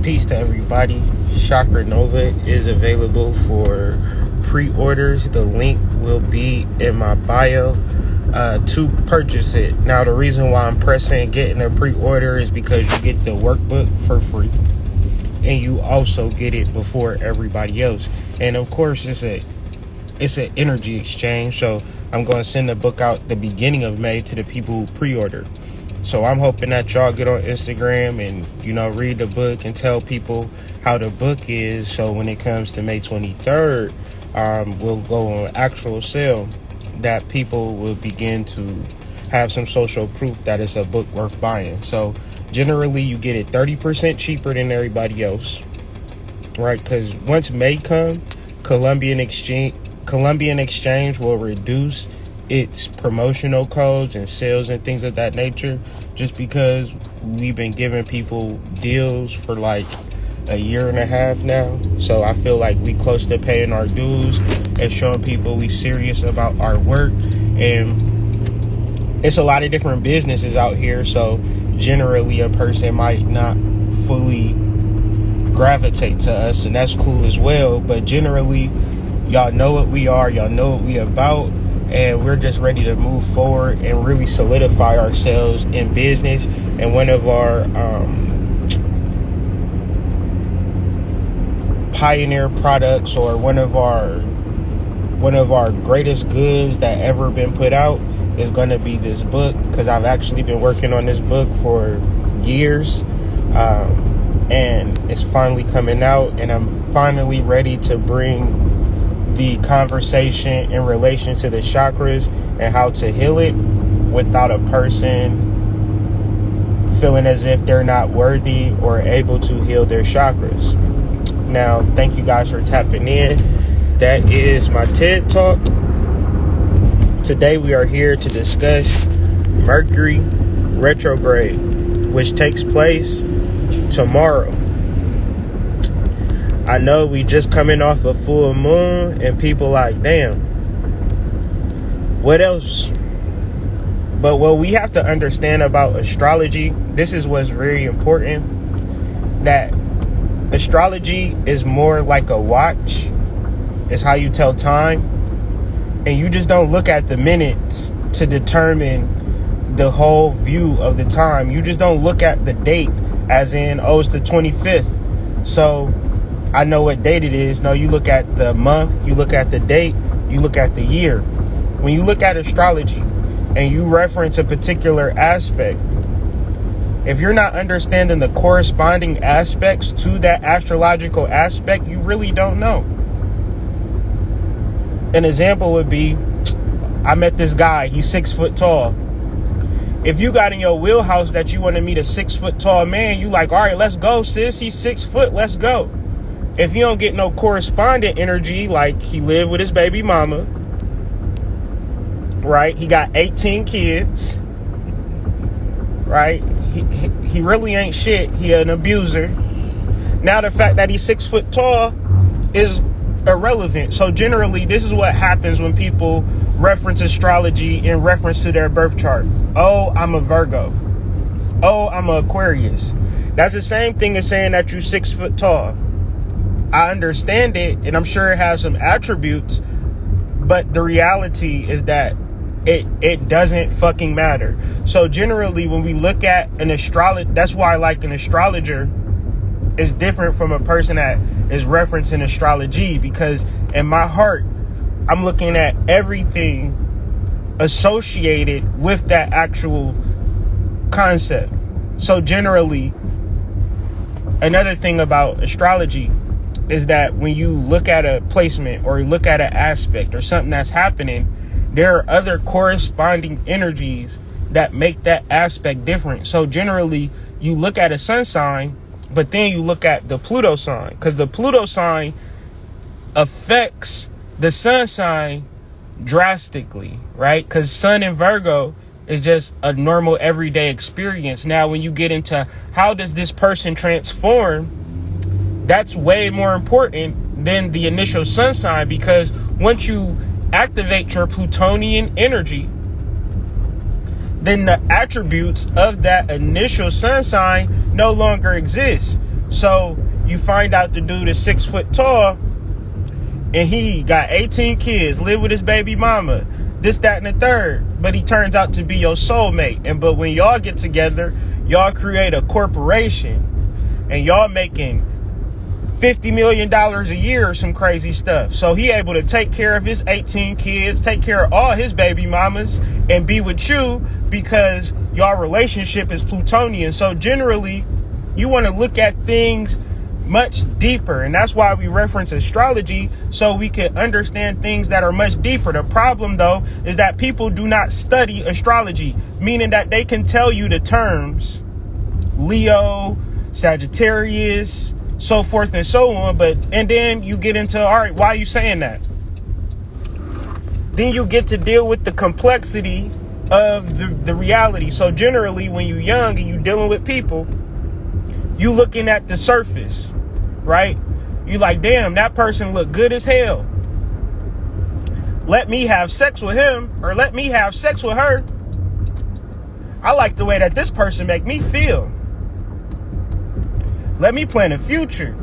Peace to everybody. Chakra Nova is available for pre-orders. The link will be in my bio to purchase it. Now, the reason why I'm pressing getting a pre-order is because you get the workbook for free, and you also get it before everybody else. And of course, it's an energy exchange. So I'm going to send the book out the beginning of May to the people who pre-order. So I'm hoping that y'all get on Instagram and, read the book and tell people how the book is. So when it comes to May 23rd, we'll go on actual sale, that people will begin to have some social proof that it's a book worth buying. So generally you get it 30% cheaper than everybody else, right? Because once May come, Colombian Exchange will reduce its promotional codes and sales and things of that nature, just because we've been giving people deals for like a year and a half now. So I feel like we close to paying our dues and showing people we serious about our work. And it's a lot of different businesses out here, so generally a person might not fully gravitate to us, and that's cool as well. But generally, y'all know what we are, y'all know what we about, and we're just ready to move forward and really solidify ourselves in business. And one of our pioneer products, or one of our greatest goods that ever been put out, is going to be this book, because I've actually been working on this book for years, and it's finally coming out, and I'm finally ready to bring the conversation in relation to the chakras and how to heal it without a person feeling as if they're not worthy or able to heal their chakras. Now, thank you guys for tapping in. That is my TED Talk. Today we are here to discuss Mercury Retrograde, which takes place tomorrow. I know we just coming off a full moon, and people like, damn, what else? But what we have to understand about astrology, this is what's very important, that astrology is more like a watch. It's how you tell time. And you just don't look at the minutes to determine the whole view of the time. You just don't look at the date as in, it's the 25th, so I know what date it is. No, you look at the month, you look at the date, you look at the year. When you look at astrology and you reference a particular aspect, if you're not understanding the corresponding aspects to that astrological aspect, you really don't know. An example would be, I met this guy, he's 6 foot tall. If you got in your wheelhouse that you want to meet a 6 foot tall man, you like, all right, let's go, sis, he's 6 foot, let's go. If you don't get no correspondent energy, like he lived with his baby mama, right? He got 18 kids, right? He really ain't shit. He an abuser. Now the fact that he's 6 foot tall is irrelevant. So generally, this is what happens when people reference astrology in reference to their birth chart. Oh, I'm a Virgo. Oh, I'm an Aquarius. That's the same thing as saying that you're 6 foot tall. I understand it, and I'm sure it has some attributes, but the reality is that it doesn't fucking matter. So generally, when we look at an astrologer, that's why like an astrologer is different from a person that is referencing astrology, because in my heart, I'm looking at everything associated with that actual concept. So generally, another thing about astrology is that when you look at a placement or you look at an aspect or something that's happening, there are other corresponding energies that make that aspect different. So generally, you look at a sun sign, but then you look at the Pluto sign, because the Pluto sign affects the sun sign drastically, right? Because sun in Virgo is just a normal everyday experience. Now, when you get into how does this person transform, that's way more important than the initial sun sign, because once you activate your Plutonian energy, then the attributes of that initial sun sign no longer exist. So you find out the dude is 6 foot tall, and he got 18 kids, live with his baby mama, this, that, and the third. But he turns out to be your soulmate. But when y'all get together, y'all create a corporation, and y'all making $50 million a year or some crazy stuff. So he able to take care of his 18 kids, take care of all his baby mamas, and be with you because y'all relationship is plutonian. So generally, you want to look at things much deeper, and that's why we reference astrology, so we can understand things that are much deeper. The problem, though, is that people do not study astrology, meaning that they can tell you the terms Leo, Sagittarius, so forth and so on, and then you get into, all right, why are you saying that? Then you get to deal with the complexity of the reality. So generally, when you're young and you're dealing with people, you looking at the surface, right? You like, damn, that person look good as hell. Let me have sex with him, or let me have sex with her. I like the way that this person make me feel. Let me plan a future.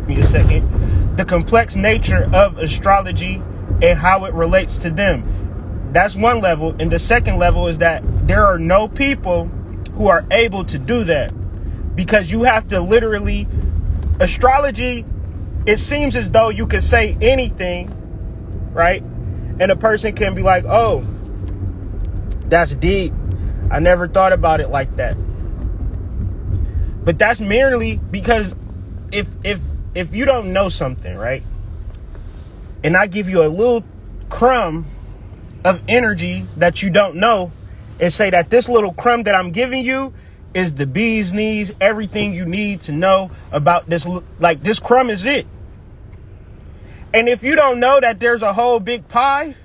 Me a second. The complex nature of astrology and how it relates to them. That's one level. And the second level is that there are no people who are able to do that, because you have to literally, astrology, it seems as though you can say anything, right? And a person can be like, oh, that's deep. I never thought about it like that. But that's merely because if you don't know something, right? And I give you a little crumb of energy that you don't know, and say that this little crumb that I'm giving you is the bee's knees, everything you need to know about this. Like, this crumb is it. And if you don't know that there's a whole big pie,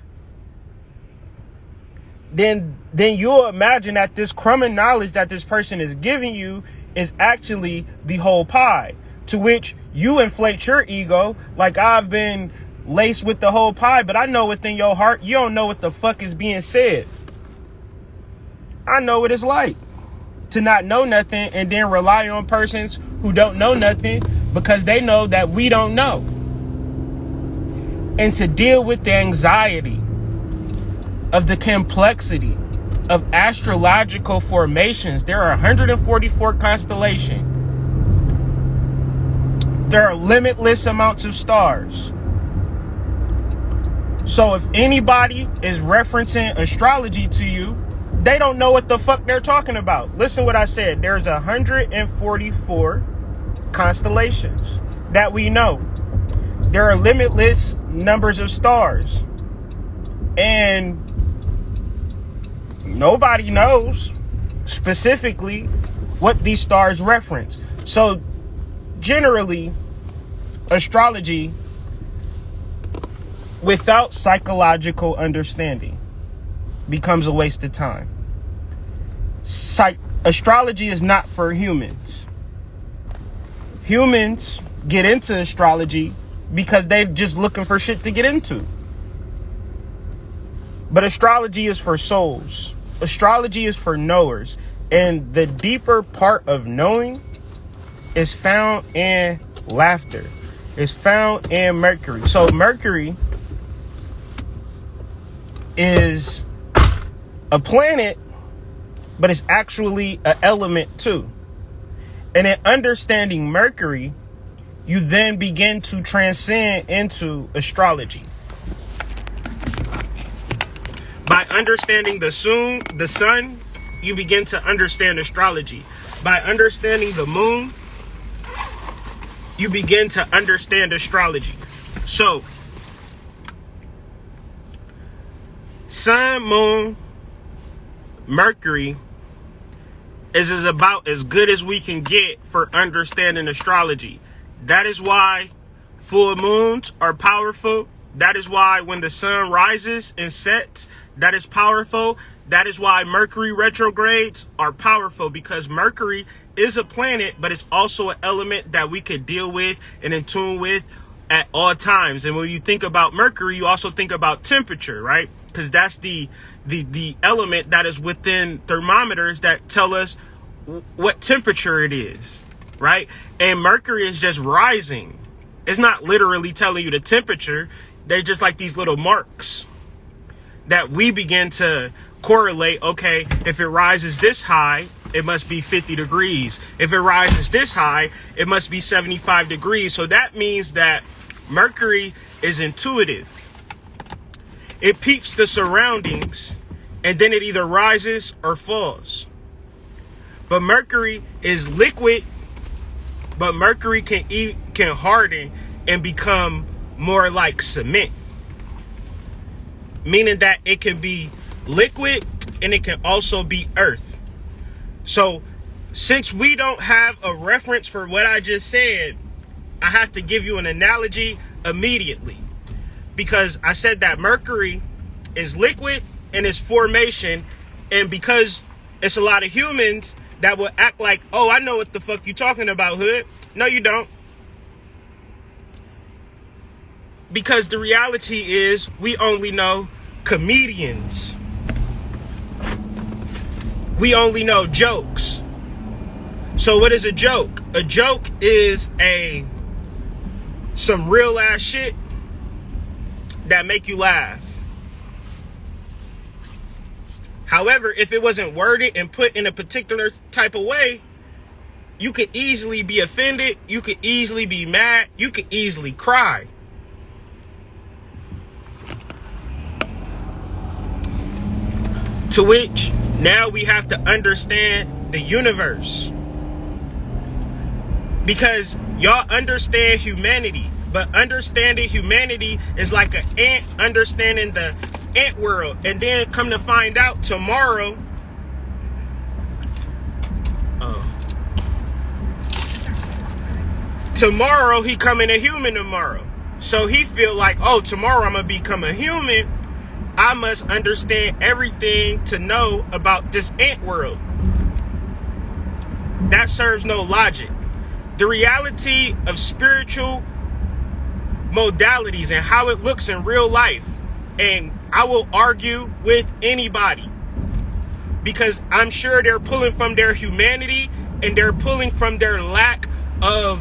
then you'll imagine that this crumb of knowledge that this person is giving you is actually the whole pie, to which you inflate your ego like, I've been laced with the whole pie, but I know within your heart, you don't know what the fuck is being said. I know what it's like to not know nothing and then rely on persons who don't know nothing because they know that we don't know. And to deal with the anxiety of the complexity of astrological formations, there are 144 constellations. There are limitless amounts of stars. So if anybody is referencing astrology to you, they don't know what the fuck they're talking about. Listen what I said. There's 144 constellations that we know. There are limitless numbers of stars. And nobody knows specifically what these stars reference. So generally, astrology, without psychological understanding, becomes a waste of time. Astrology is not for humans. Humans get into astrology because they're just looking for shit to get into. But astrology is for souls. Astrology is for knowers. And the deeper part of knowing is found in laughter. It's found in Mercury. So Mercury is a planet, but it's actually an element too. And in understanding Mercury, you then begin to transcend into astrology. By understanding the sun, you begin to understand astrology. By understanding the moon, you begin to understand astrology. So, sun, moon, Mercury is about as good as we can get for understanding astrology. That is why full moons are powerful. That is why when the sun rises and sets, that is powerful. That is why Mercury retrogrades are powerful, because Mercury is a planet, but it's also an element that we could deal with and in tune with at all times. And when you think about Mercury, you also think about temperature, right? Because that's the element that is within thermometers that tell us what temperature it is, right? And Mercury is just rising. It's not literally telling you the temperature. They're just like these little marks that we begin to correlate. Okay, if it rises this high, it must be 50 degrees. If it rises this high, it must be 75 degrees. So that means that Mercury is intuitive. It peeps the surroundings, and then it either rises or falls. But Mercury is liquid, but Mercury can harden and become more like cement. Meaning that it can be liquid and it can also be earth. So since we don't have a reference for what I just said, I have to give you an analogy immediately. Because I said that Mercury is liquid in its formation, and because it's a lot of humans that will act like, oh, I know what the fuck you talking about, hood. No, you don't. Because the reality is we only know comedians. We only know jokes. So what is a joke? A joke is some real ass shit that make you laugh. However, if it wasn't worded and put in a particular type of way, you could easily be offended, you could easily be mad, you could easily cry. To which now we have to understand the universe. Because y'all understand humanity, but understanding humanity is like an ant understanding the ant world. And then come to find out tomorrow, he coming a human tomorrow. So he feel like, oh, tomorrow I'm gonna become a human. I must understand everything to know about this ant world. That serves no logic. The reality of spiritual modalities and how it looks in real life, and I will argue with anybody, because I'm sure they're pulling from their humanity and they're pulling from their lack of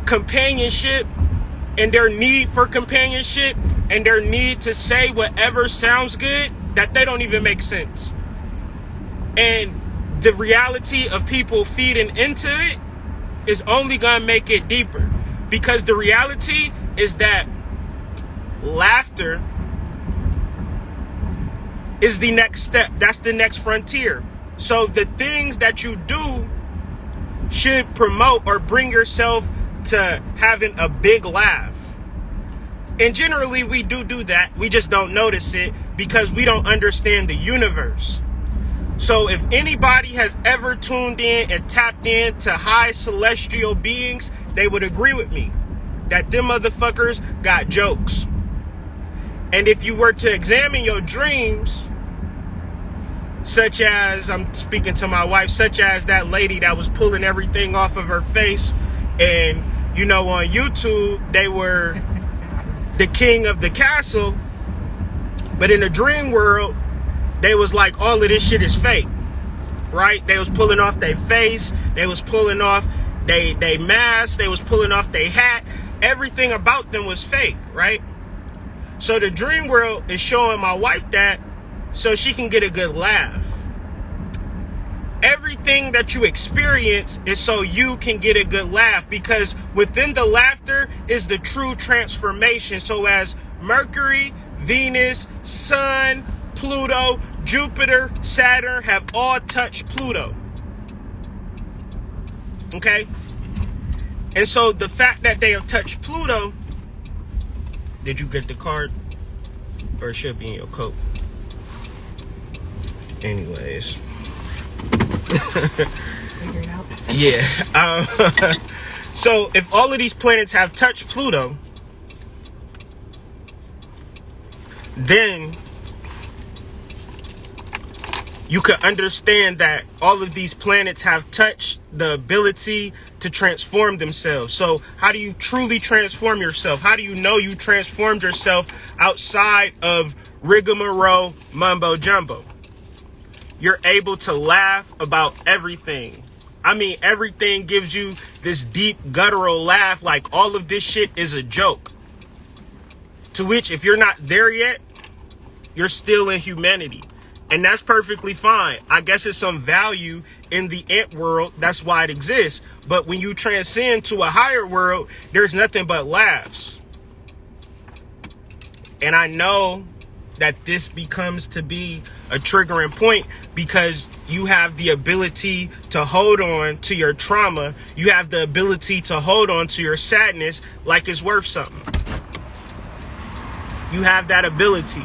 companionship and their need for companionship and their need to say whatever sounds good that they don't even make sense. And the reality of people feeding into it is only gonna make it deeper, because the reality is that laughter is the next step. That's the next frontier. So the things that you do should promote or bring yourself to having a big laugh. And generally we do that. We just don't notice it because we don't understand the universe. So if anybody has ever tuned in and tapped in to high celestial beings, they would agree with me that them motherfuckers got jokes. And if you were to examine your dreams, such as, I'm speaking to my wife, such as that lady that was pulling everything off of her face, and you know, on YouTube they were the king of the castle, but in the dream world they was like, all of this shit is fake, right? They was pulling off their face, they was pulling off they mask, they was pulling off their hat. Everything about them was fake, right? So the dream world is showing my wife that so she can get a good laugh. Everything that you experience is so you can get a good laugh, because within the laughter is the true transformation. So as Mercury, Venus, Sun, Pluto, Jupiter, Saturn have all touched Pluto. Okay? And so the fact that they have touched Pluto, did you get the card? Or it should be in your coat. Anyways. Figure it out. Yeah. So if all of these planets have touched Pluto, then you could understand that all of these planets have touched the ability to transform themselves. So how do you truly transform yourself? How do you know you transformed yourself outside of rigmarole mumbo jumbo? You're able to laugh about everything. I mean, everything gives you this deep guttural laugh, like all of this shit is a joke. To which, if you're not there yet, you're still in humanity. And that's perfectly fine. I guess it's some value in the ant world. That's why it exists. But when you transcend to a higher world, there's nothing but laughs. And I know that this becomes to be a triggering point because you have the ability to hold on to your trauma. You have the ability to hold on to your sadness like it's worth something. You have that ability.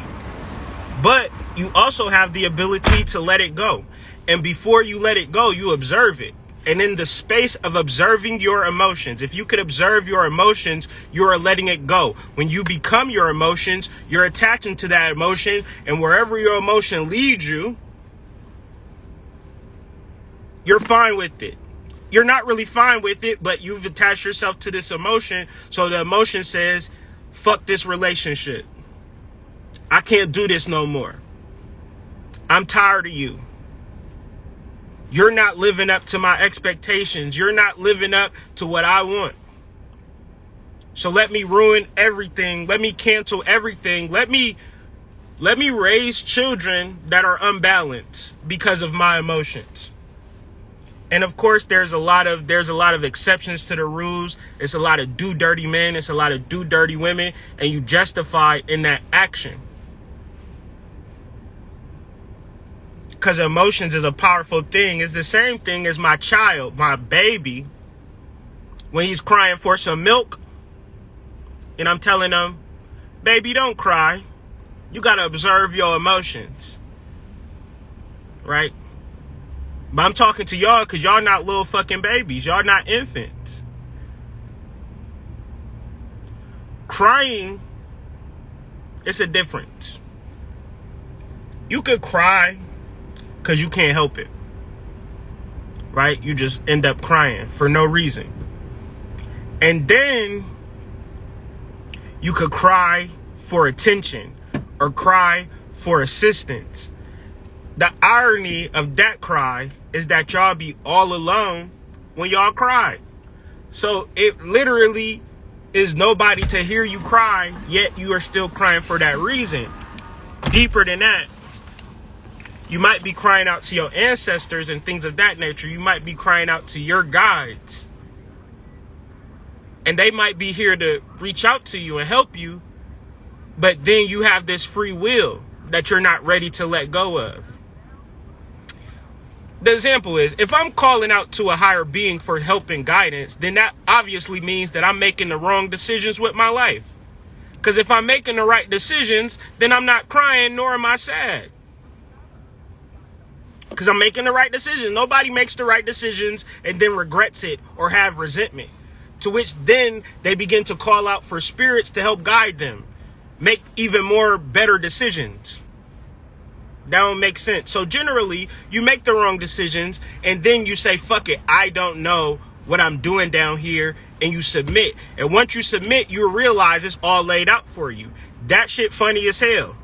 But you also have the ability to let it go. And before you let it go, you observe it. And in the space of observing your emotions, if you could observe your emotions, you are letting it go. When you become your emotions, you're attaching to that emotion. And wherever your emotion leads you, you're fine with it. You're not really fine with it, but you've attached yourself to this emotion. So the emotion says, fuck this relationship. I can't do this no more. I'm tired of you. You're not living up to my expectations. You're not living up to what I want. So let me ruin everything. Let me cancel everything. Let me raise children that are unbalanced because of my emotions. And of course, there's a lot of exceptions to the rules. It's a lot of do dirty men. It's a lot of do dirty women. And you justify in that action. Because emotions is a powerful thing. It's the same thing as my child, my baby, when he's crying for some milk. And I'm telling him, baby, don't cry. You got to observe your emotions. Right? But I'm talking to y'all because y'all not little fucking babies. Y'all not infants. Crying, it's a difference. You could cry because you can't help it. Right? You just end up crying for no reason. And then you could cry for attention or cry for assistance. The irony of that cry is that y'all be all alone when y'all cry. So it literally is nobody to hear you cry, yet you are still crying for that reason. Deeper than that, you might be crying out to your ancestors and things of that nature. You might be crying out to your guides. And they might be here to reach out to you and help you. But then you have this free will that you're not ready to let go of. The example is, if I'm calling out to a higher being for help and guidance, then that obviously means that I'm making the wrong decisions with my life. Because if I'm making the right decisions, then I'm not crying, nor am I sad. Because I'm making the right decisions. Nobody makes the right decisions and then regrets it or have resentment. To which then they begin to call out for spirits to help guide them. Make even more better decisions. That don't make sense. So generally, you make the wrong decisions and then you say, fuck it, I don't know what I'm doing down here. And you submit. And once you submit, you realize it's all laid out for you. That shit funny as hell.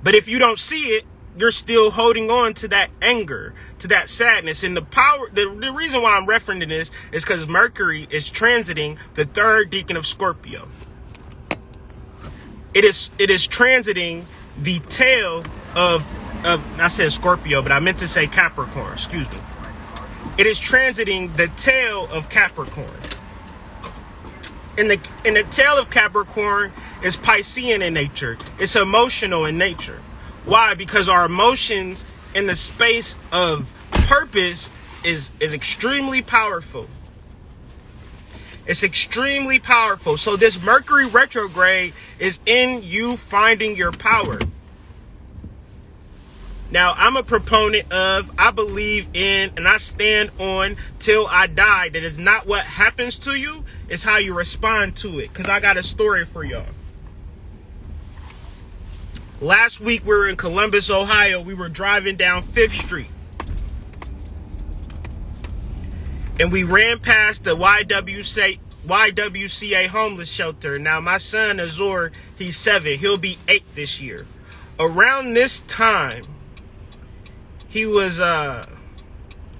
But if you don't see it, you're still holding on to that anger, to that sadness. And the power, the reason why I'm referencing this is because Mercury is transiting the third decan of Scorpio. It is transiting the tail of I said Scorpio, but I meant to say Capricorn, excuse me. It is transiting the tail of Capricorn. And the tail of Capricorn is Piscean in nature. It's emotional in nature. Why? Because our emotions in the space of purpose is extremely powerful. It's extremely powerful. So this Mercury retrograde is in you finding your power. Now, I'm a proponent of, I believe in, and I stand on till I die, that it's not what happens to you, it's how you respond to it. Because I got a story for y'all. Last week we were in Columbus, Ohio. We were driving down 5th Street. And we ran past the YWCA homeless shelter. Now, my son, Azor, he's 7. He'll be 8 this year. Around this time, he was, and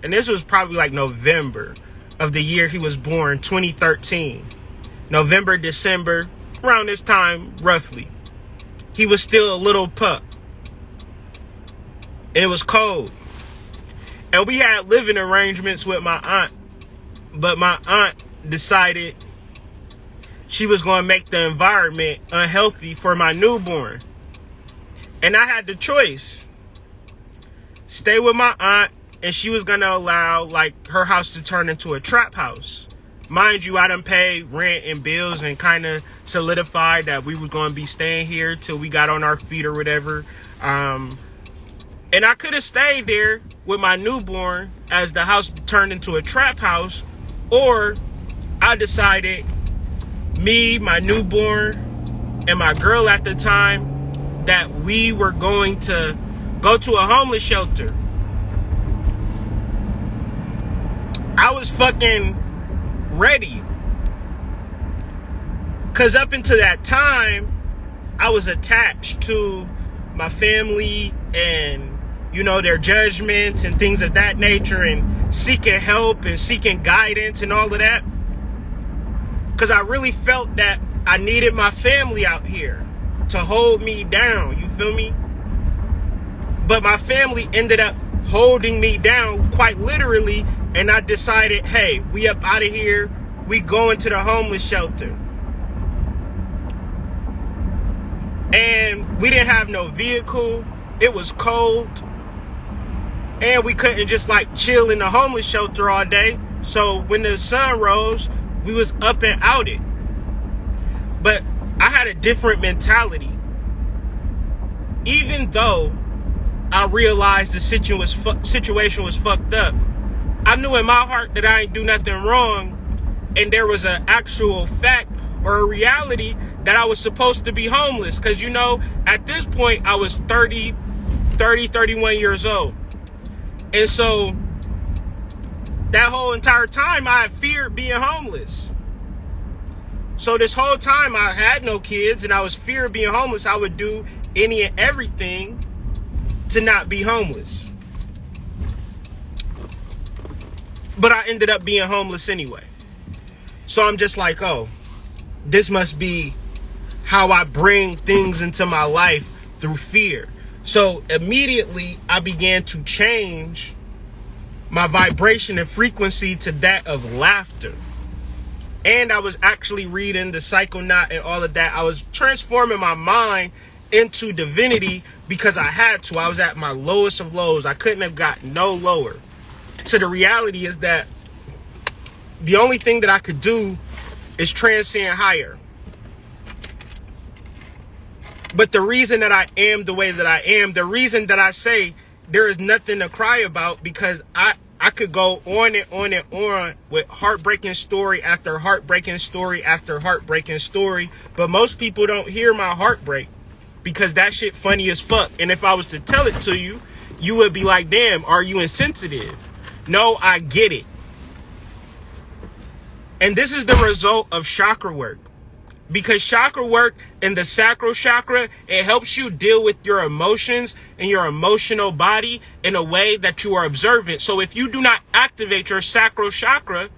this was probably like November of the year he was born, 2013. November, December, around this time, roughly. He was still a little pup. It was cold. And we had living arrangements with my aunt. But my aunt decided she was going to make the environment unhealthy for my newborn. And I had the choice. Stay with my aunt, and she was going to allow like her house to turn into a trap house. Mind you, I done paid rent and bills and kind of solidified that we was going to be staying here till we got on our feet or whatever. And I could have stayed there with my newborn as the house turned into a trap house. Or I decided me, my newborn, and my girl at the time that we were going to go to a homeless shelter. I was fucking ready. Because up until that time, I was attached to my family and, you know, their judgments and things of that nature, and seeking help and seeking guidance and all of that. Because I really felt that I needed my family out here to hold me down, you feel me? But my family ended up holding me down quite literally, and I decided, hey, we up out of here, we going to the homeless shelter. And we didn't have no vehicle, it was cold, and we couldn't just like chill in the homeless shelter all day. So when the sun rose, we was up and out it. But I had a different mentality. Even though I realized the situation was fucked up, I knew in my heart that I ain't do nothing wrong. And there was an actual fact or a reality that I was supposed to be homeless. Because, you know, at this point, I was 31 years old. And so that whole entire time I had feared being homeless. So this whole time I had no kids and I was feared being homeless. I would do any and everything to not be homeless. But I ended up being homeless anyway. So I'm just like, oh, this must be how I bring things into my life, through fear. So immediately I began to change my vibration and frequency to that of laughter. And I was actually reading the Psychonaut and all of that. I was transforming my mind into divinity because I had to. I was at my lowest of lows. I couldn't have got no lower. So the reality is that the only thing that I could do is transcend higher. But the reason that I am the way that I am, the reason that I say there is nothing to cry about, because I could go on and on and on with heartbreaking story after heartbreaking story after heartbreaking story. But most people don't hear my heartbreak because that shit funny as fuck. And if I was to tell it to you, you would be like, damn, are you insensitive? No, I get it. And this is the result of chakra work. Because chakra work in the sacral chakra, it helps you deal with your emotions and your emotional body in a way that you are observant. So if you do not activate your sacral chakra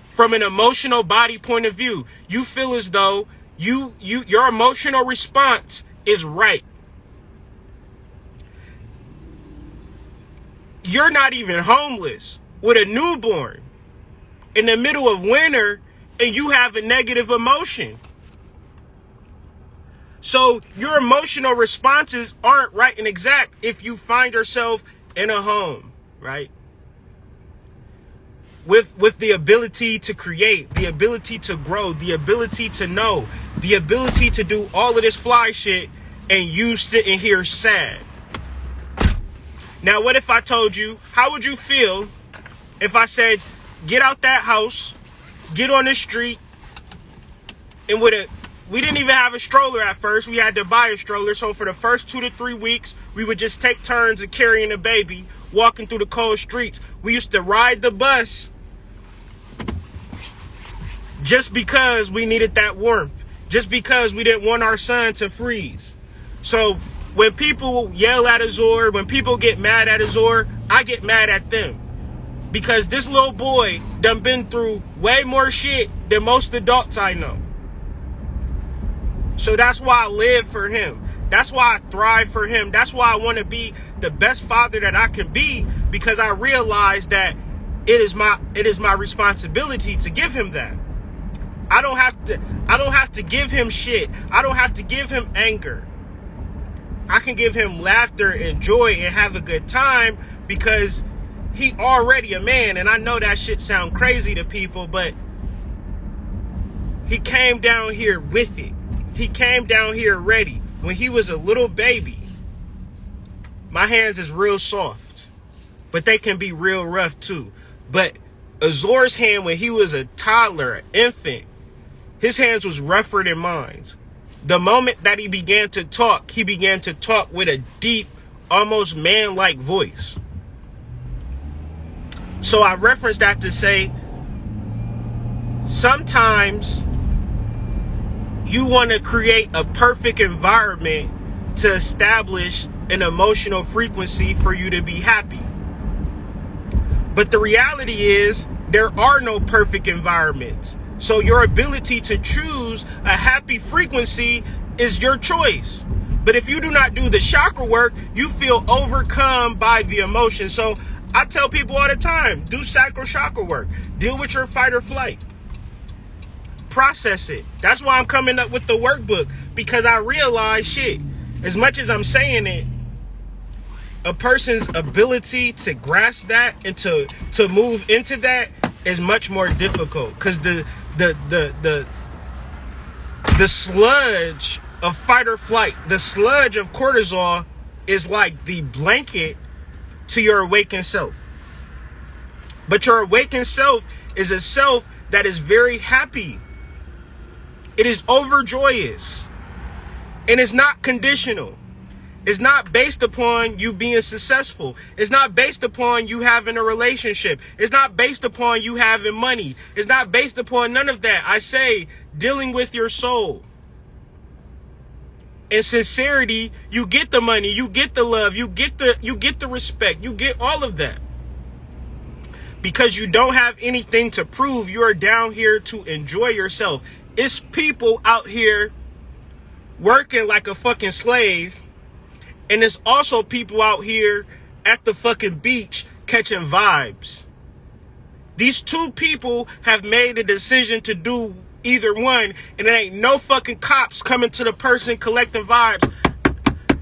from an emotional body point of view, you feel as though your emotional response is right. You're not even homeless with a newborn in the middle of winter and you have a negative emotion. So your emotional responses aren't right and exact if you find yourself in a home, right? With the ability to create, the ability to grow, the ability to know, the ability to do all of this fly shit, and you sitting here sad. Now, what if I told you, how would you feel if I said, get out that house, get on the street, and with we didn't even have a stroller at first. We had to buy a stroller. So for the first 2 to 3 weeks, we would just take turns of carrying a baby, walking through the cold streets. We used to ride the bus just because we needed that warmth, just because we didn't want our son to freeze. So when people yell at Azor, when people get mad at Azor, I get mad at them. Because this little boy done been through way more shit than most adults I know. So that's why I live for him. That's why I thrive for him. That's why I want to be the best father that I can be, because I realize that it is my responsibility to give him that. I don't have to give him shit. I don't have to give him anger. I can give him laughter and joy and have a good time, because he already a man. And I know that shit sound crazy to people, but he came down here with it. He came down here ready. When he was a little baby, my hands is real soft, but they can be real rough too. But Azor's hand, when he was a toddler, an infant, his hands was rougher than mine. The moment that he began to talk with a deep, almost man-like voice. So I reference that to say, sometimes you want to create a perfect environment to establish an emotional frequency for you to be happy. But the reality is, there are no perfect environments. So your ability to choose a happy frequency is your choice. But if you do not do the chakra work, you feel overcome by the emotion. So I tell people all the time, do sacral chakra work. Deal with your fight or flight. Process it. That's why I'm coming up with the workbook, because I realize, shit, as much as I'm saying it, a person's ability to grasp that and to move into that is much more difficult, because the sludge of fight or flight, the sludge of cortisol is like the blanket to your awakened self. But your awakened self is a self that is very happy. It is overjoyous. And it's not conditional. It's not based upon you being successful. It's not based upon you having a relationship. It's not based upon you having money. It's not based upon none of that. I say, dealing with your soul. In sincerity, you get the money, you get the love, you get the respect, you get all of that. Because you don't have anything to prove. You are down here to enjoy yourself. It's people out here working like a fucking slave. And there's also people out here at the fucking beach catching vibes. These two people have made a decision to do either one, and there ain't no fucking cops coming to the person collecting vibes.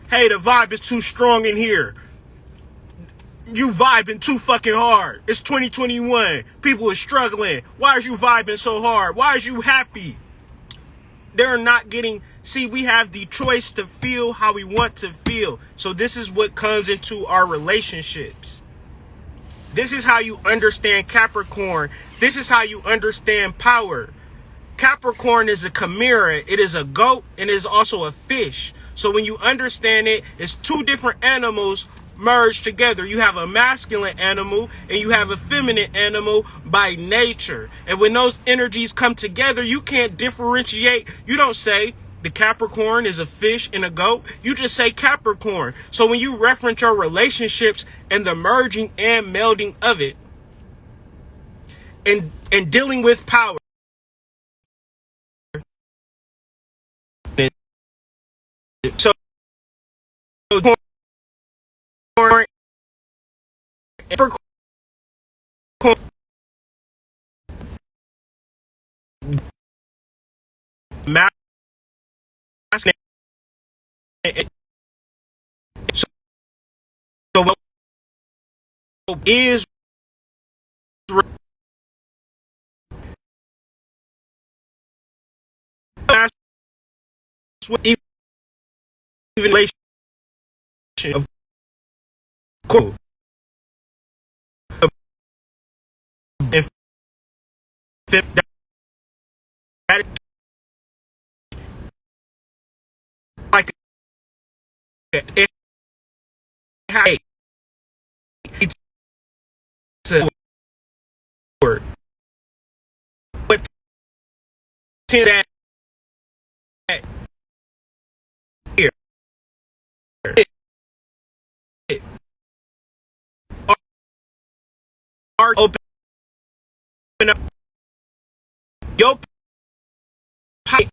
Hey, the vibe is too strong in here. You vibing too fucking hard. It's 2021. People are struggling. Why are you vibing so hard? Why are you happy? They're not getting... See, we have the choice to feel how we want to feel. So this is what comes into our relationships. This is how you understand Capricorn. This is how you understand power. Capricorn is a chimera. It is a goat, and it is also a fish. So when you understand it, it's two different animals merged together. You have a masculine animal and you have a feminine animal by nature. And when those energies come together, you can't differentiate. You don't say the Capricorn is a fish and a goat. You just say Capricorn. So when you reference your relationships and the merging and melding of it, and dealing with power, so so what is even relation of cool and that like it had it's a word, but to that here it are open up your pipe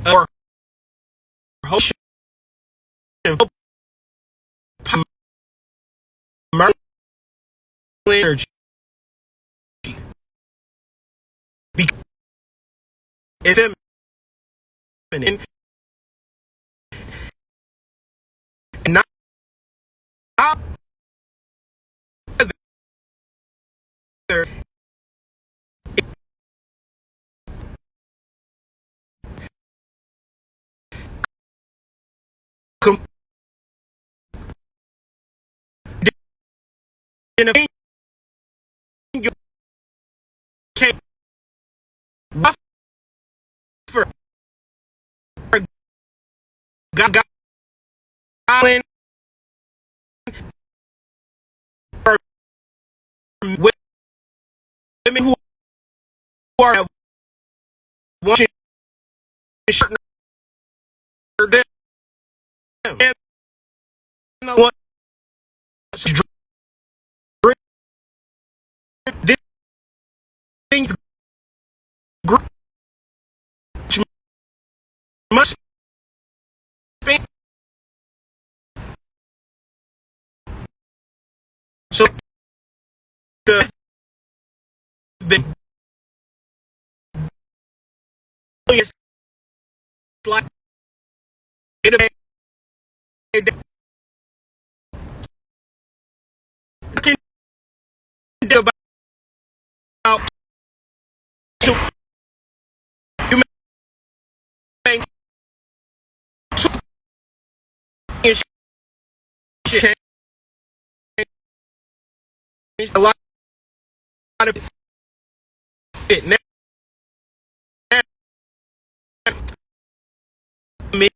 or ocean energy because it's feminine and not other in a you can't buffer Island or women who are watching them and want to drink this thing group must spend so the is like it can do about so you make two inch shit a lot of it now many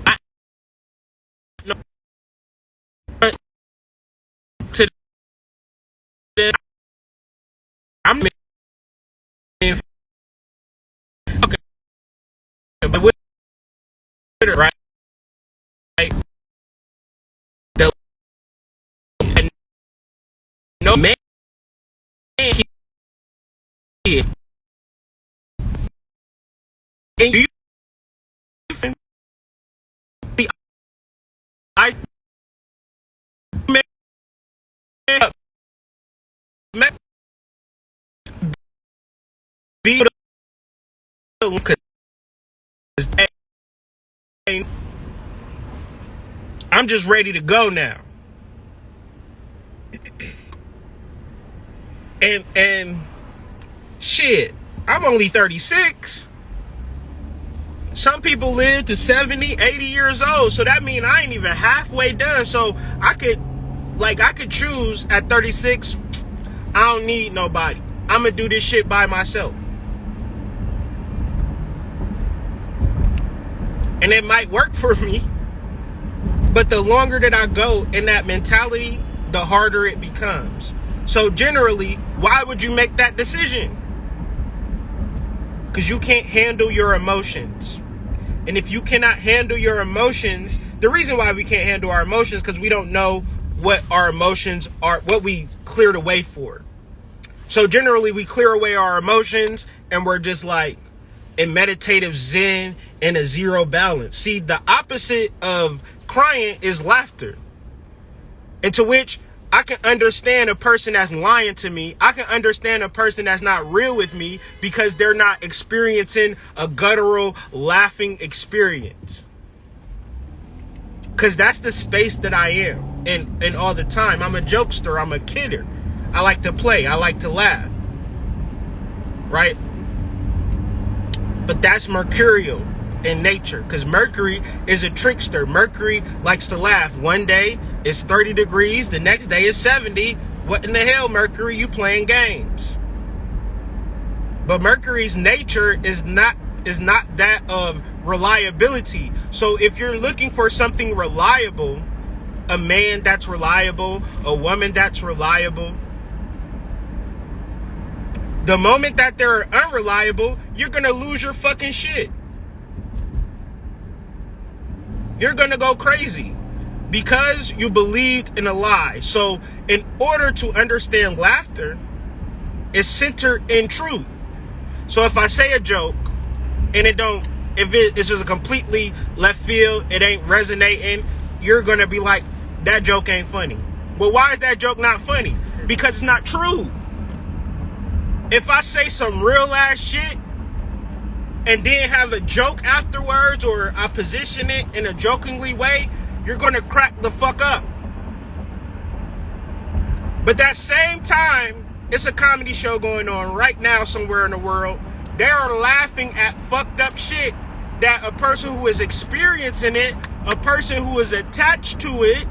I know to the I'm okay but with it right the and no man kid and you the I may be because I'm just ready to go now. And shit, I'm only 36. Some people live to 70, 80 years old. So that means I ain't even halfway done. So I could choose at 36, I don't need nobody. I'm gonna do this shit by myself. And it might work for me, but the longer that I go in that mentality, the harder it becomes. So generally, why would you make that decision? Because you can't handle your emotions. And if you cannot handle your emotions, the reason why we can't handle our emotions because we don't know what our emotions are, what we cleared away for. So generally we clear away our emotions and we're just like in meditative zen and a zero balance. See, the opposite of crying is laughter. Into which I can understand a person that's lying to me. I can understand a person that's not real with me because they're not experiencing a guttural laughing experience. Because that's the space that I am. And all the time. I'm a jokester. I'm a kidder. I like to play. I like to laugh. Right? But that's mercurial in nature. Because Mercury is a trickster. Mercury likes to laugh. One day it's 30 degrees. The next day is 70. What in the hell, Mercury? You playing games. But Mercury's nature is not is not that of reliability. So if you're looking for something reliable, a man that's reliable, a woman that's reliable, the moment that they're unreliable, you're gonna lose your fucking shit. You're gonna go crazy because you believed in a lie. So in order to understand laughter, it's centered in truth. So if I say a joke and if it's just a completely left field, it ain't resonating, you're gonna be like, that joke ain't funny. Well, why is that joke not funny? Because it's not true. If I say some real ass shit and then have a joke afterwards, or I position it in a jokingly way, you're gonna crack the fuck up. But that same time, it's a comedy show going on right now somewhere in the world. They are laughing at fucked up shit that a person who is experiencing it, a person who is attached to it,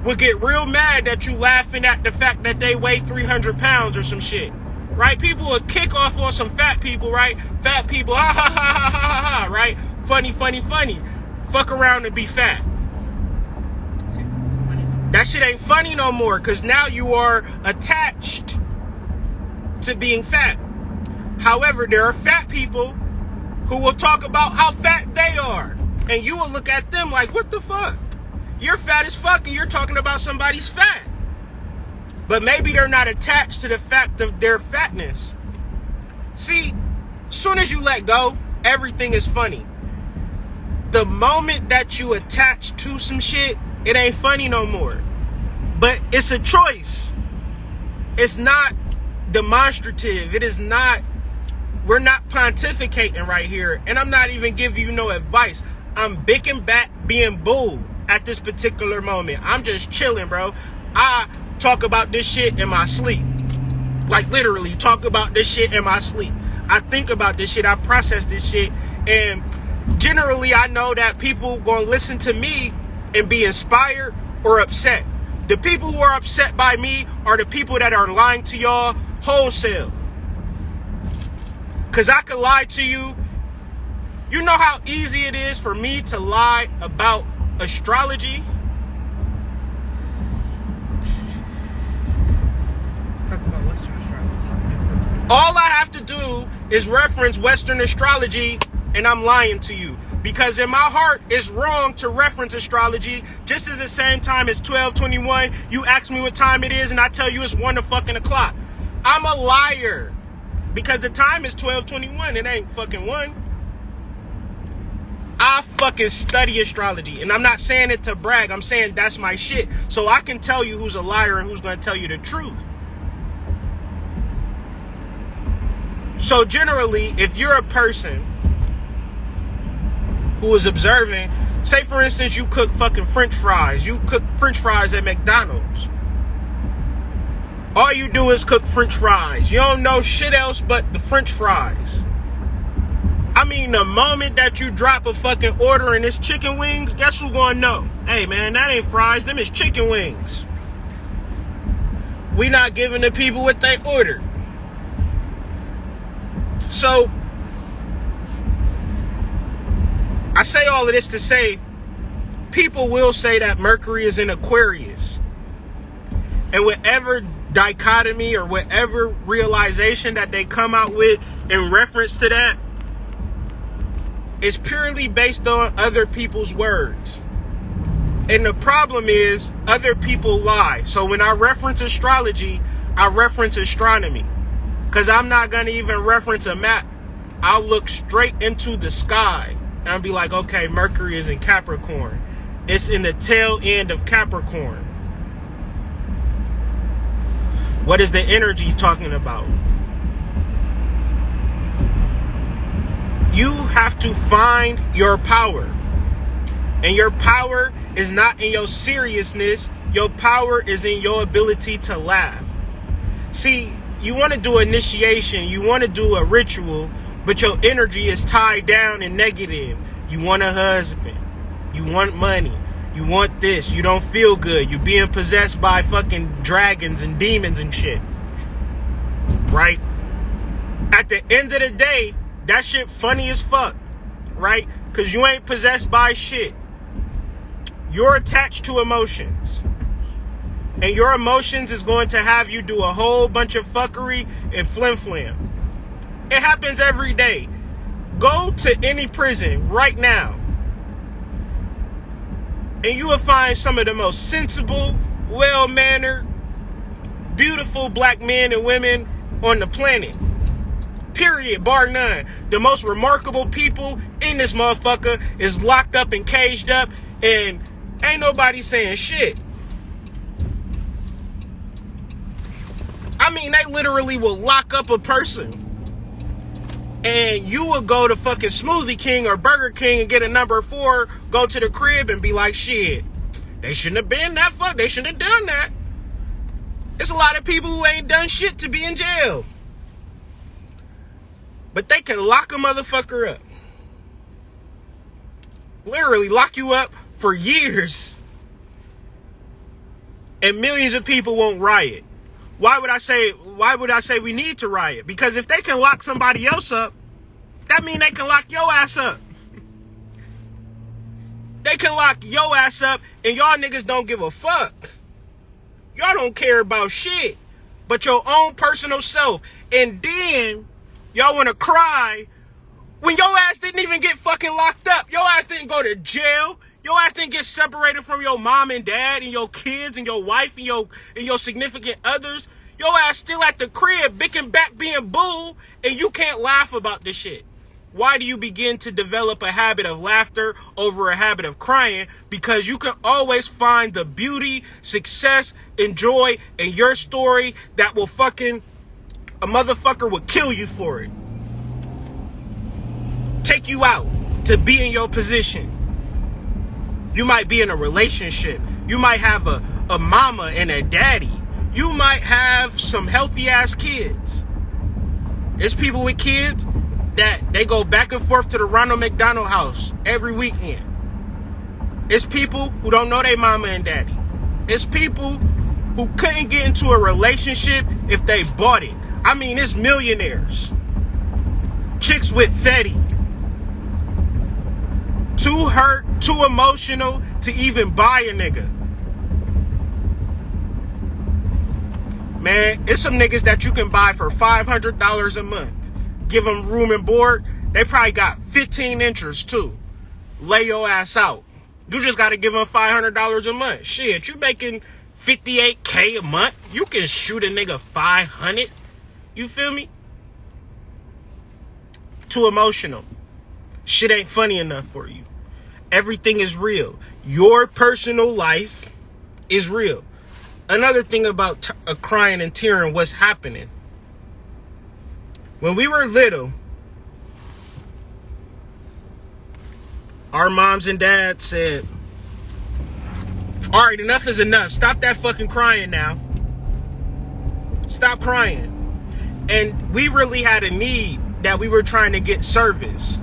would get real mad that you laughing at the fact that they weigh 300 pounds or some shit. Right? People would kick off on some fat people, right? Fat people, ha ha ha ha ha ha, ha, right? Funny, funny, funny. Fuck around and be fat. That shit ain't funny no more, because now you are attached to being fat. However, there are fat people who will talk about how fat they are, and you will look at them like, what the fuck? You're fat as fuck and you're talking about somebody's fat. But maybe they're not attached to the fact of their fatness. See, as soon as you let go, everything is funny. The moment that you attach to some shit, it ain't funny no more. But it's a choice. It's not demonstrative. It is not, we're not pontificating right here. And I'm not even giving you no advice. I'm bicking back being bull at this particular moment. I'm just chilling, bro. I talk about this shit in my sleep. Like literally talk about this shit in my sleep. I think about this shit. I process this shit. And generally I know that people gonna listen to me and be inspired or upset. The people who are upset by me are the people that are lying to y'all wholesale. Cause I could lie to you. You know how easy it is for me to lie about astrology? Let's talk about Western astrology. All I have to do is reference Western astrology and I'm lying to you. Because in my heart, it's wrong to reference astrology. Just as the same time as 12:21, you ask me what time it is and I tell you it's 1 o'clock. I'm a liar. Because the time is 12:21, it ain't fucking 1. I fucking study astrology. And I'm not saying it to brag. I'm saying that's my shit. So I can tell you who's a liar and who's going to tell you the truth. So generally, if you're a person who is observing, say for instance, you cook fucking French fries. You cook French fries at McDonald's. All you do is cook French fries. You don't know shit else but the French fries. I mean, the moment that you drop a fucking order and it's chicken wings, guess who's gonna know? Hey man, that ain't fries, them is chicken wings. We not giving the people what they ordered. So, I say all of this to say, people will say that Mercury is in Aquarius. And whatever dichotomy or whatever realization that they come out with in reference to that, is purely based on other people's words. And the problem is, other people lie. So when I reference astrology, I reference astronomy. Because I'm not going to even reference a map. I'll look straight into the sky. And I'll be like, okay, Mercury is in Capricorn. It's in the tail end of Capricorn. What is the energy talking about? You have to find your power. And your power is not in your seriousness. Your power is in your ability to laugh. See, you want to do initiation, you want to do a ritual, but your energy is tied down and negative. You want a husband. You want money. You want this. You don't feel good. You're being possessed by fucking dragons and demons and shit. Right? At the end of the day, That shit funny as fuck, right? Because you ain't possessed by shit. You're attached to emotions. And your emotions is going to have you do a whole bunch of fuckery and flim-flam. It happens every day. Go to any prison right now, and you will find some of the most sensible, well-mannered, beautiful black men and women on the planet. Period, bar none. The most remarkable people in this motherfucker is locked up and caged up, and ain't nobody saying shit. I mean, they literally will lock up a person, and you will go to fucking Smoothie King or Burger King and get a number 4, go to the crib and be like, shit, they shouldn't have been that fuck. They shouldn't have done that. There's a lot of people who ain't done shit to be in jail. But they can lock a motherfucker up. Literally lock you up for years. And millions of people won't riot. Why would I say we need to riot? Because if they can lock somebody else up, that means they can lock your ass up. They can lock your ass up, and y'all niggas don't give a fuck. Y'all don't care about shit but your own personal self. And then y'all want to cry when your ass didn't even get fucking locked up. Your ass didn't go to jail. Your ass didn't get separated from your mom and dad and your kids and your wife and your significant others. Your ass still at the crib, bicking back being bull, and you can't laugh about this shit. Why do you begin to develop a habit of laughter over a habit of crying? Because you can always find the beauty, success, and joy in your story that will fucking, a motherfucker will kill you for it. Take you out to be in your position. You might be in a relationship. You might have a mama and a daddy. You might have some healthy ass kids. There's people with kids that they go back and forth to the Ronald McDonald house every weekend. It's people who don't know their mama and daddy. It's people who couldn't get into a relationship if they bought it. I mean, it's millionaires. Chicks with Fetty. Too hurt, too emotional to even buy a nigga. Man, it's some niggas that you can buy for $500 a month. Give them room and board. They probably got 15 inches too. Lay your ass out. You just got to give them $500 a month. Shit, you making $58K a month. You can shoot a nigga 500. You feel me? Too emotional. Shit ain't funny enough for you. Everything is real. Your personal life is real. Another thing about crying and tearing, what's happening. When we were little, our moms and dads said, all right, enough is enough. Stop that fucking crying now. Stop crying. And we really had a need that we were trying to get serviced.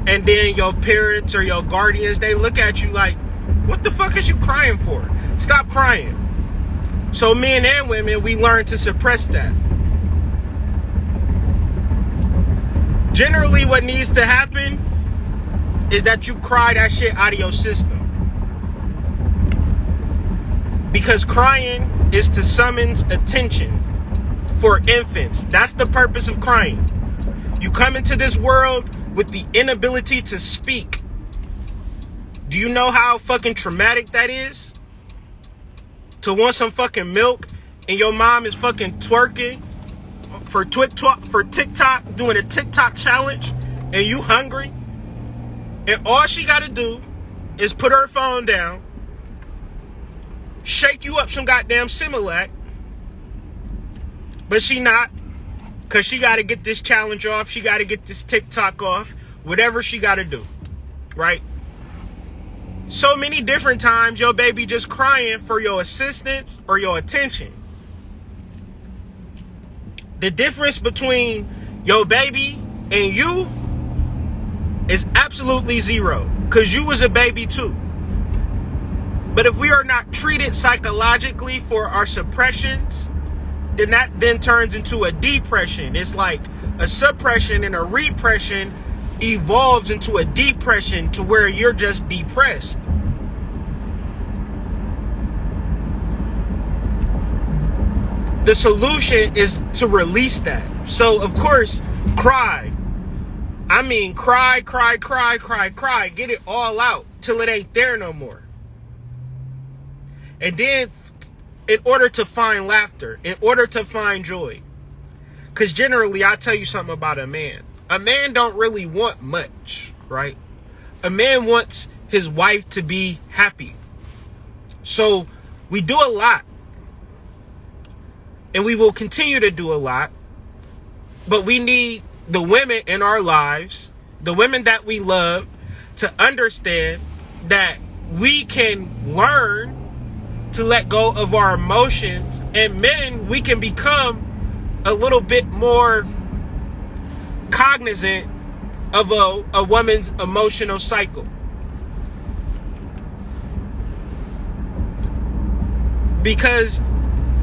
And then your parents or your guardians, they look at you like, what the fuck is you crying for? Stop crying. So men and women, we learn to suppress that. Generally, what needs to happen is that you cry that shit out of your system. Because crying is to summons attention for infants. That's the purpose of crying. You come into this world with the inability to speak. Do you know how fucking traumatic that is? To want some fucking milk and your mom is fucking twerking for TikTok, doing a TikTok challenge, and you hungry, and all she gotta do is put her phone down, shake you up some goddamn Similac, but she not, cause she gotta get this challenge off, she gotta get this TikTok off, whatever she gotta do, right? So many different times your baby just crying for your assistance or your attention. The difference between your baby and you is absolutely zero, because you was a baby too. But if we are not treated psychologically for our suppressions, then that then turns into a depression. It's like a suppression and a repression evolves into a depression to where you're just depressed. The solution is to release that. So, of course, cry. I mean, cry. Get it all out till it ain't there no more. And then, in order to find laughter, in order to find joy. Because generally, I'll tell you something about a man. A man don't really want much, right? A man wants his wife to be happy. So, we do a lot. And we will continue to do a lot. But we need the women in our lives, the women that we love, to understand that we can learn to let go of our emotions. And men, we can become a little bit more cognizant of a woman's emotional cycle. Because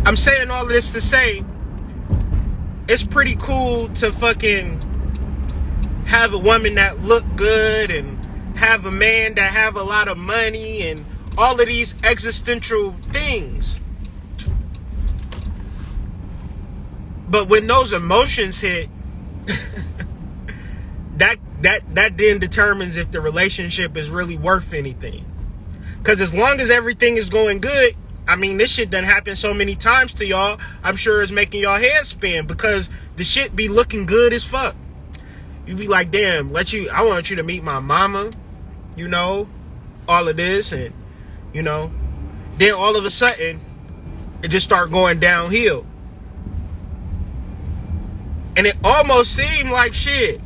I'm saying all of this to say, it's pretty cool to fucking have a woman that look good and have a man that have a lot of money and all of these existential things. But when those emotions hit, that then determines if the relationship is really worth anything. Because as long as everything is going good, I mean, this shit done happened so many times to y'all. I'm sure it's making y'all head spin because the shit be looking good as fuck. You be like, damn, I want you to meet my mama, you know, all of this, and you know, then all of a sudden it just start going downhill. And it almost seemed like shit.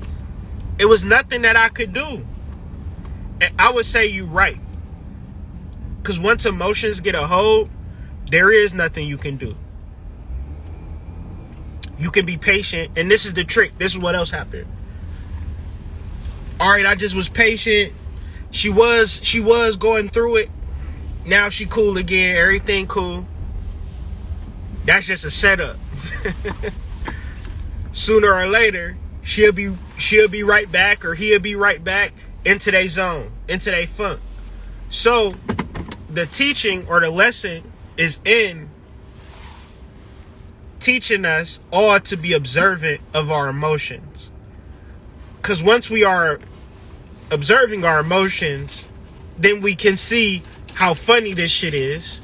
It was nothing that I could do. And I would say you right. Because once emotions get a hold, there is nothing you can do. You can be patient. And this is the trick. This is what else happened. All right, I just was patient. She was going through it. Now she cool again. Everything cool. That's just a setup. Sooner or later, she'll be right back, or he'll be right back into their zone, into their funk. So the teaching or the lesson is in teaching us all to be observant of our emotions. Because once we are observing our emotions, then we can see how funny this shit is,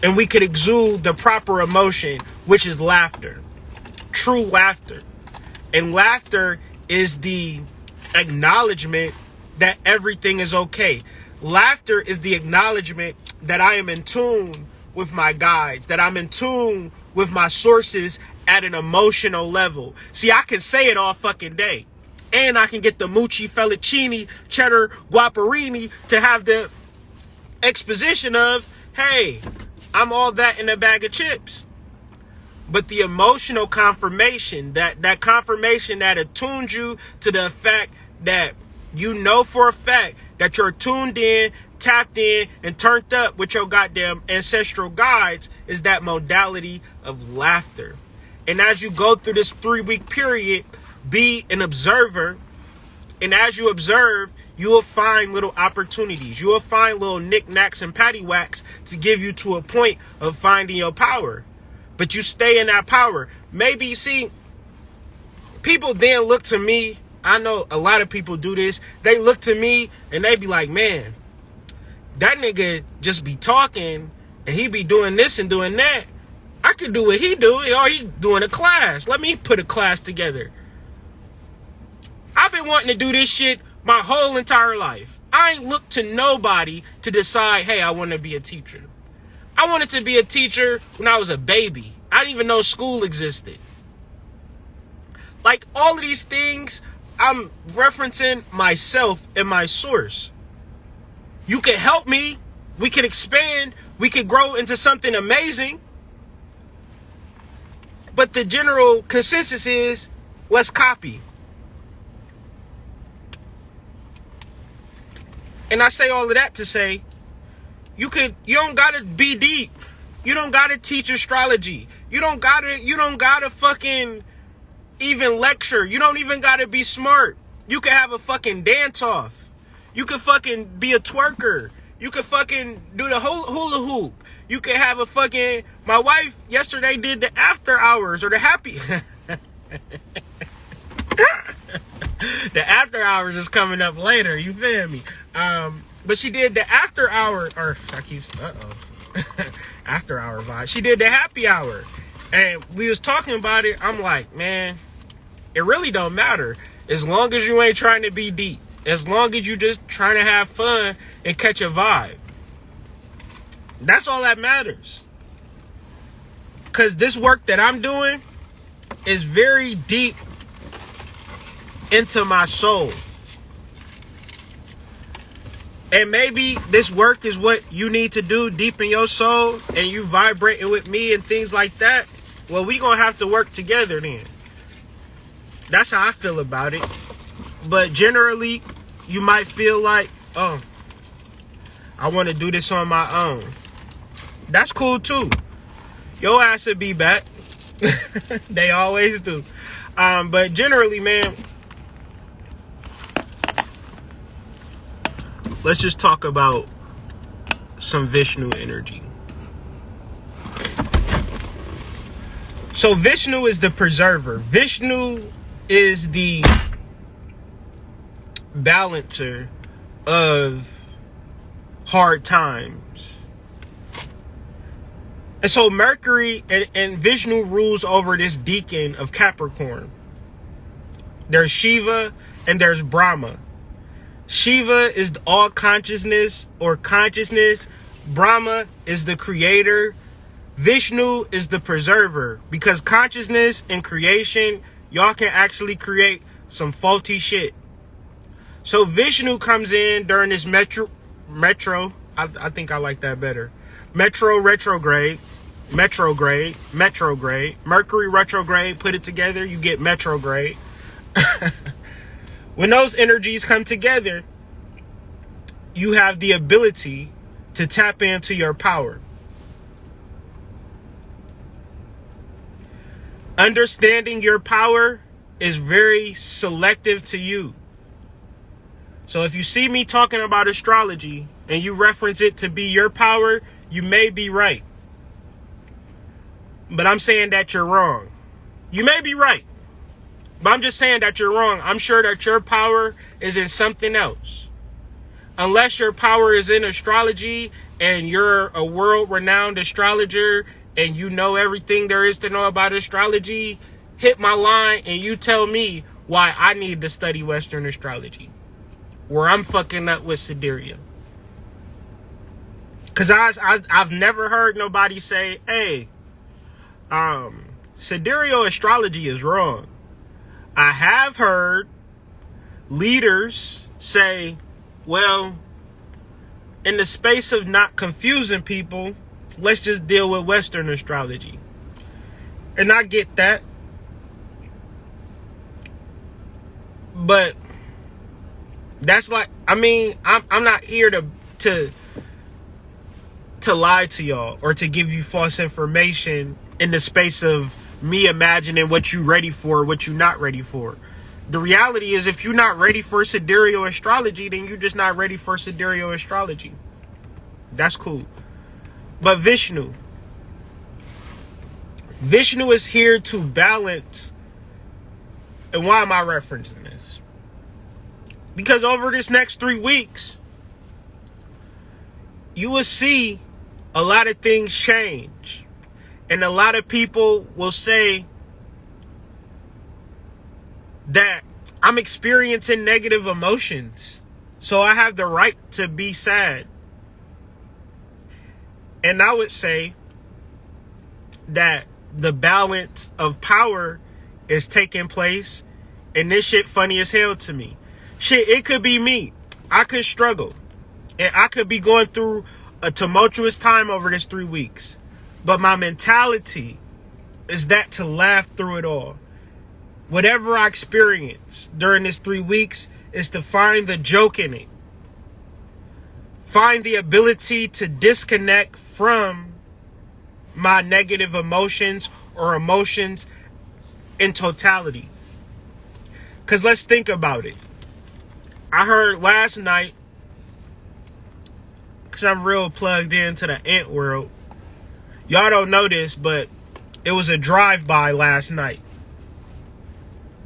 and we could exude the proper emotion, which is laughter. True laughter. And laughter is the acknowledgement that everything is okay. Laughter is the acknowledgement that I am in tune with my guides, that I'm in tune with my sources at an emotional level. See, I can say it all fucking day. And I can get the Mucci Fettuccine Cheddar Guaparini to have the exposition of, hey, I'm all that in a bag of chips. But the emotional confirmation, that confirmation that attunes you to the fact that you know for a fact that you're tuned in, tapped in, and turned up with your goddamn ancestral guides, is that modality of laughter. And as you go through this 3-week period, be an observer. And as you observe, you will find little opportunities. You will find little knickknacks and paddywhacks to give you to a point of finding your power. But you stay in that power. Maybe, see, people then look to me. I know a lot of people do this. They look to me and they be like, man, that nigga just be talking and he be doing this and doing that. I could do what he do. Oh, he doing a class. Let me put a class together. I've been wanting to do this shit my whole entire life. I ain't looked to nobody to decide, hey, I want to be a teacher. I wanted to be a teacher when I was a baby. I didn't even know school existed. Like, all of these things, I'm referencing myself and my source. You can help me. We can expand. We can grow into something amazing. But the general consensus is, let's copy. And I say all of that to say, you don't gotta be deep. You don't gotta teach astrology. You don't gotta fucking even lecture. You don't even gotta be smart. You can have a fucking dance off. You can fucking be a twerker. You can fucking do the whole hula hoop. You can have a fucking... My wife yesterday did the after hours or the happy... The after hours is coming up later. You feel me? But she did the after hour... Or I keep... after hour vibe. She did the happy hour. And we was talking about it. I'm like, man, it really don't matter. As long as you ain't trying to be deep. As long as you just trying to have fun and catch a vibe. That's all that matters. Because this work that I'm doing is very deep into my soul. And maybe this work is what you need to do deep in your soul, and you vibrating with me and things like that. Well, we gonna have to work together then. That's how I feel about it. But generally, you might feel like, oh, I want to do this on my own. That's cool too. Your ass will be back. They always do. But generally, man, let's just talk about some Vishnu energy. So Vishnu is the preserver. Vishnu is the balancer of hard times. And so Mercury and Vishnu rules over this deacon of Capricorn. There's Shiva and there's Brahma. Shiva is all consciousness or consciousness. Brahma is the creator. Vishnu is the preserver. Because consciousness and creation, y'all can actually create some faulty shit. So Vishnu comes in during this metro. I think I like that better. Mercury Retrograde. Mercury Retrograde. Put it together, you get Metrograde. When those energies come together, you have the ability to tap into your power. Understanding your power is very selective to you. So if you see me talking about astrology and you reference it to be your power, you may be right. But I'm saying that you're wrong. You may be right, but I'm just saying that you're wrong. I'm sure that your power is in something else. Unless your power is in astrology and you're a world-renowned astrologer and you know everything there is to know about astrology, hit my line and you tell me why I need to study Western astrology. Where I'm fucking up with sidereal. Because I've never heard nobody say, hey, sidereal astrology is wrong. I have heard leaders say, well, in the space of not confusing people, let's just deal with Western astrology. And I get that. But that's like, I mean, I'm not here to lie to y'all or to give you false information in the space of me imagining what you ready for, what you not ready for. The reality is, if you're not ready for sidereal astrology, then you're just not ready for sidereal astrology. That's cool. But Vishnu is here to balance. And why am I referencing this? Because over this next 3 weeks, you will see a lot of things change. And a lot of people will say that I'm experiencing negative emotions, so I have the right to be sad. And I would say that the balance of power is taking place, and this shit funny as hell to me. Shit, it could be me. I could struggle, and I could be going through a tumultuous time over this 3 weeks. But my mentality is that to laugh through it all. Whatever I experience during this 3 weeks is to find the joke in it. Find the ability to disconnect from my negative emotions or emotions in totality. Because let's think about it. I heard last night, because I'm real plugged into the ant world. Y'all don't know this, but it was a drive-by last night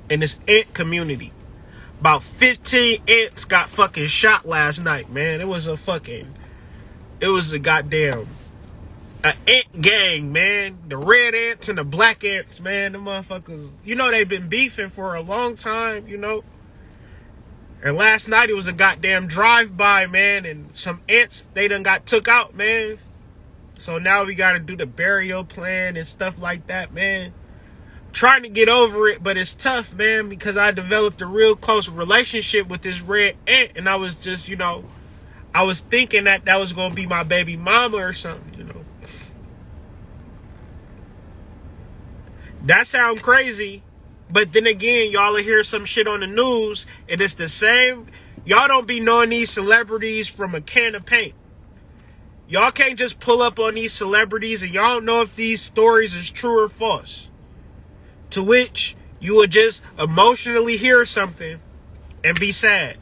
in this ant community. About 15 ants got fucking shot last night, man. It was a goddamn ant gang, man. The red ants and the black ants, man. The motherfuckers, you know, they've been beefing for a long time, you know. And last night it was a goddamn drive-by, man. And some ants, they done got took out, man. So now we got to do the burial plan and stuff like that, man. Trying to get over it, but it's tough, man, because I developed a real close relationship with this red ant. And I was just, you know, I was thinking that was going to be my baby mama or something, you know. That sounds crazy. But then again, y'all will hear some shit on the news, and it's the same. Y'all don't be knowing these celebrities from a can of paint. Y'all can't just pull up on these celebrities, and y'all don't know if these stories is true or false. To which you would just emotionally hear something and be sad.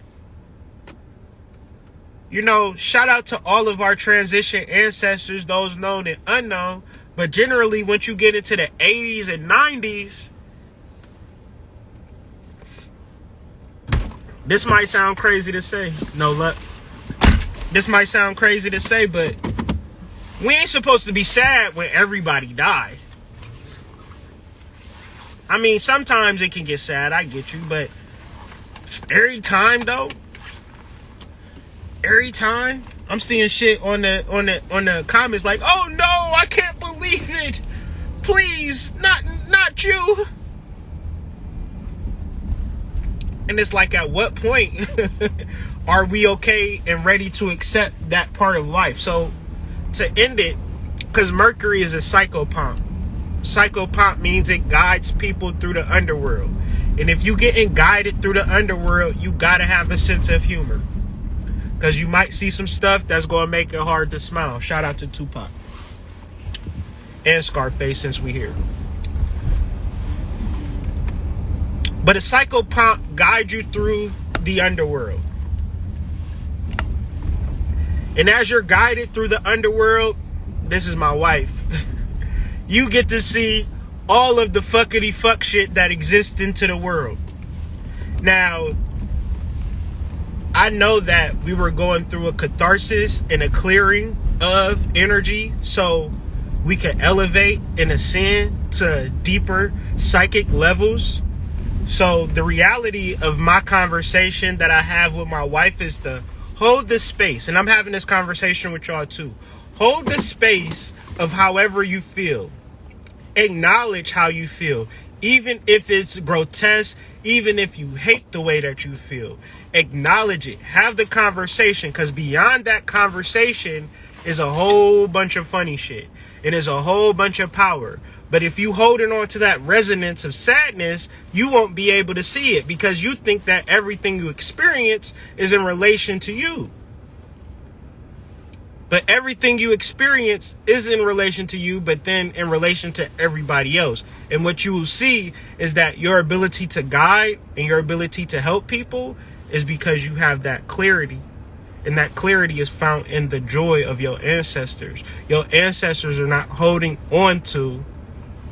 You know, shout out to all of our transition ancestors, those known and unknown. But generally, once you get into the 80s and 90s, this might sound crazy to say. No luck. This might sound crazy to say, but we ain't supposed to be sad when everybody died. I mean, sometimes it can get sad, I get you, but every time though, every time I'm seeing shit on the comments like, "Oh no, I can't believe it. Please, not you." And it's like, at what point are we okay and ready to accept that part of life? So to end it, because Mercury is a psychopomp. Psychopomp means it guides people through the underworld. And if you getting guided through the underworld, you gotta have a sense of humor. Because you might see some stuff that's going to make it hard to smile. Shout out to Tupac. And Scarface, since we here. But a psychopomp guides you through the underworld. And as you're guided through the underworld, this is my wife, you get to see all of the fuckity fuck shit that exists into the world. Now, I know that we were going through a catharsis and a clearing of energy so we can elevate and ascend to deeper psychic levels. So the reality of my conversation that I have with my wife is to hold the space. And I'm having this conversation with y'all too. Hold the space of however you feel. Acknowledge how you feel. Even if it's grotesque, even if you hate the way that you feel. Acknowledge it. Have the conversation. Because beyond that conversation is a whole bunch of funny shit. It is a whole bunch of power. But if you holding on to that resonance of sadness, you won't be able to see it because you think that everything you experience is in relation to you. But everything you experience is in relation to you, but then in relation to everybody else. And what you will see is that your ability to guide and your ability to help people is because you have that clarity. And that clarity is found in the joy of your ancestors. Your ancestors are not holding on to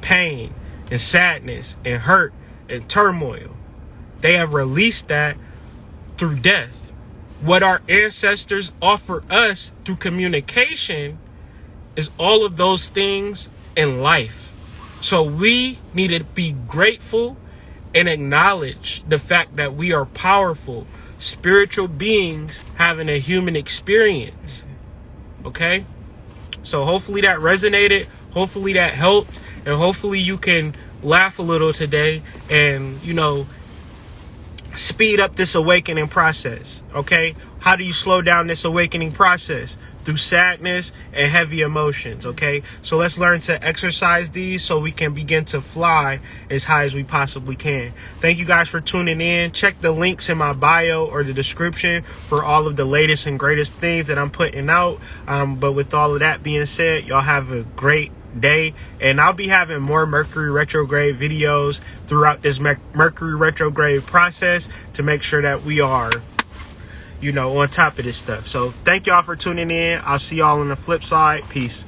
pain and sadness and hurt and turmoil. They have released that through death. What our ancestors offer us through communication is all of those things in life. So we need to be grateful and acknowledge the fact that we are powerful spiritual beings having a human experience. Okay? So hopefully that resonated. Hopefully that helped. And hopefully you can laugh a little today and, you know, speed up this awakening process. Okay? How do you slow down this awakening process? Through sadness and heavy emotions. Okay? So let's learn to exercise these so we can begin to fly as high as we possibly can. Thank you guys for tuning in. Check the links in my bio or the description for all of the latest and greatest things that I'm putting out. But with all of that being said, y'all have a great day. And I'll be having more Mercury retrograde videos throughout this Mercury retrograde process to make sure that we are, you know, on top of this stuff. So thank y'all for tuning in. I'll see y'all on the flip side. Peace.